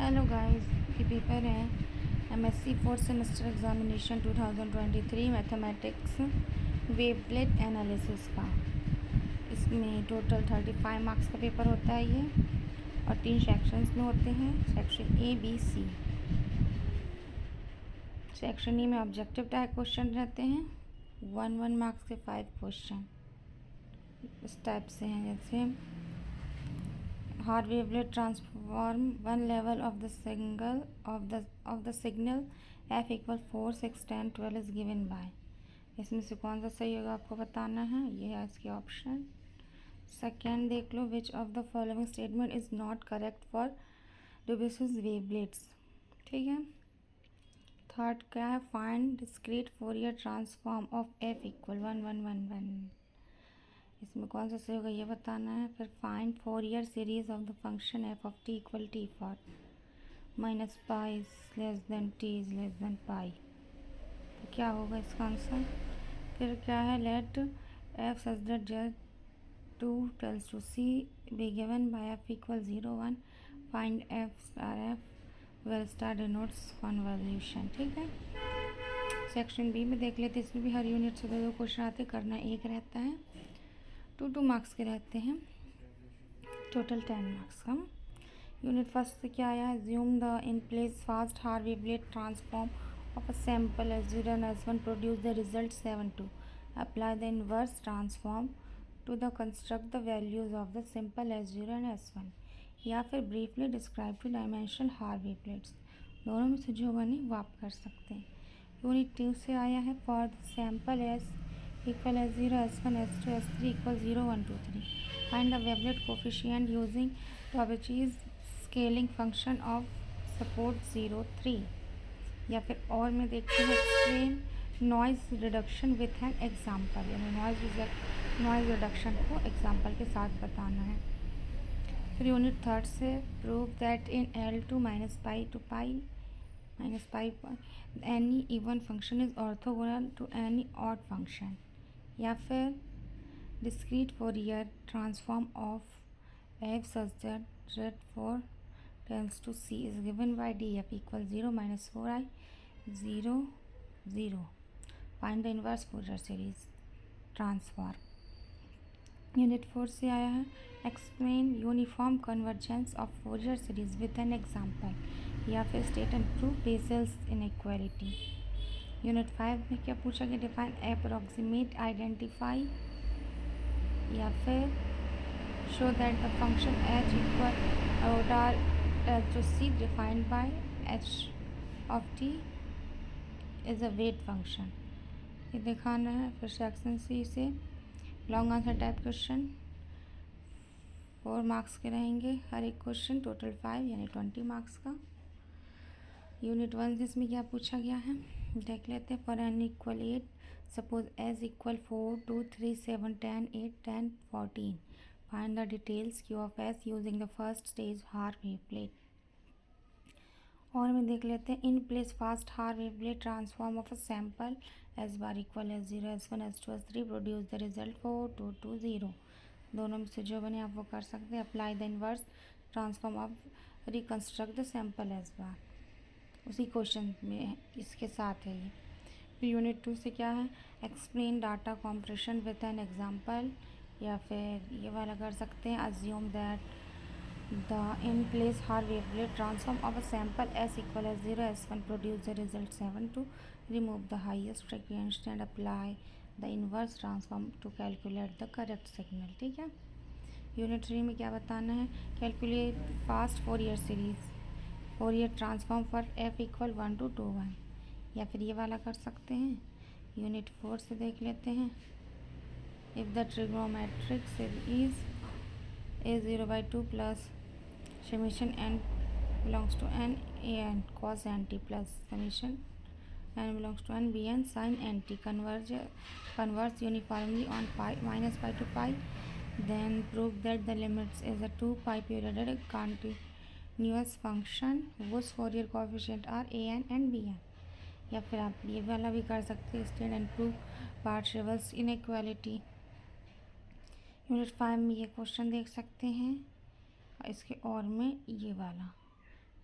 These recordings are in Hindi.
हेलो गाइस, ये पेपर है MSc fourth semester examination 2023 mathematics wavelet analysis का। इसमें टोटल 35 मार्क्स का पेपर होता है ये, और 3 सेक्शंस में होते हैं, section A B C. Section E में ऑब्जेक्टिव टाइप क्वेश्चन रहते हैं, 1 मार्क्स के 5 क्वेश्चन इस टाइप से हैं, जैसे Hard wavelet transform one level of the signal f equal 4, 6, 10, 12 is given by। इसमें से कौन सा सही होगा आपको बताना है, ये है इसके ऑप्शन। सेकेंड देख लो, which of the following statement is not correct for Daubechies wavelets. ठीक है। थर्ड क्या है, find discrete Fourier transform of f equal 1, 1, 1, 1। इसमें कौन सा सही होगा ये बताना है। फिर find Fourier series of the function f of t equal t for minus pi less than t is less than pi, तो क्या होगा इसका आंसर। फिर क्या है, let f such that Z two tails to C be given by f equal 0, 1। Find f star f where star denotes convolution. ठीक है। सेक्शन बी में देख लेते, इसमें भी हर यूनिट से 2 क्वेश्चन आते, करना एक रहता है, 2 मार्क्स के रहते हैं, टोटल 10 मार्क्स का। यूनिट फर्स्ट से क्या आया, assume the in place fast Haar wavelet transform of a sample S0 and S1 produce the result 7, 2 apply the inverse transform to the construct the values of the simple S0 and S1, या फिर briefly describe two dimensional Haar wavelets. दोनों में से जो होगा नहीं वो आप कर सकते हैं। यूनिट 2 से आया है, for the sample S equal S0, S1, S2, S3 equal 0, 1, 2, 3. Find the wavelet coefficient using Taubechi's scaling function of support 0, 3। या फिर और में देखते हैं, explain noise reduction with an example, यानी नॉइज़ रिडक्शन को एग्जाम्पल के साथ बताना है। फिर यूनिट थर्ड से, prove that in L2 minus pi to pi minus pi any even function is orthogonal to any odd function, या फिर discrete Fourier transform of F such that Z 4 tends to C is given by D F equal 0, minus 4i 0, 0। Find the inverse Fourier series transform. Unit 4 से आया है, explain uniform convergence of Fourier series with an example, या फिर state and prove vessels inequality. Unit 5 में क्या पूछा गया, डिफाइन अप्रॉक्सीमेट आइडेंटिफाई, या फिर show that the function H equal रोटार टेल्स to C defined by H of T is a weight function, ये दिखाना है। फिर सेक्शन सी से long answer type question, 4 marks के रहेंगे हर एक क्वेश्चन, टोटल 5 यानी 20 मार्क्स का। यूनिट 1 से इसमें क्या पूछा गया है देख लेते हैं। For N equal 8, suppose S equal 4, 2, 3, 7, 10, 8, 10, 14। Find the details Q of S using the first stage Haar wavelet. और में देख लेते हैं, in place fast Haar wavelet transform of a sample S bar equal S0, S1, S2, S3 produce the result 4, 2, 2, 0। दोनों में से जो बने आप वो कर सकते हैं। Apply the inverse transform of reconstruct the sample S bar, उसी क्वेश्चन में इसके साथ है ये। फिर यूनिट 2 से क्या है, explain data compression with an example, या फिर ये वाला कर सकते हैं, assume that the in place Haar wavelet transform of a sample S equal S0, S1 produce the result 7, 2 remove the highest frequency and apply the inverse transform to calculate the correct signal. ठीक है। यूनिट 3 में क्या बताना है, calculate fast Fourier series Fourier transform for f equal 1 to 2, 1, या फिर ये वाला कर सकते हैं। यूनिट 4 से देख लेते हैं, if the trigonometric series a0/2 plus summation n belongs to n an cos nt plus summation n belongs to n bn sin nt converge uniformly on minus pi to pi, then prove that the limits is a 2 pi periodic continuous function whose Fourier coefficient are an and bn। या फिर आप ये वाला भी कर सकते हैं, state and prove Parseval's inequality. Unit 5 में ये क्वेश्चन देख सकते हैं, और इसके और में ये वाला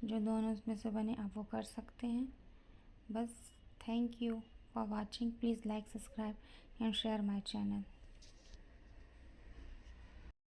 जो दोनों में से बने आप वो कर सकते हैं। बस thank you for watching. Please like, subscribe and share my channel.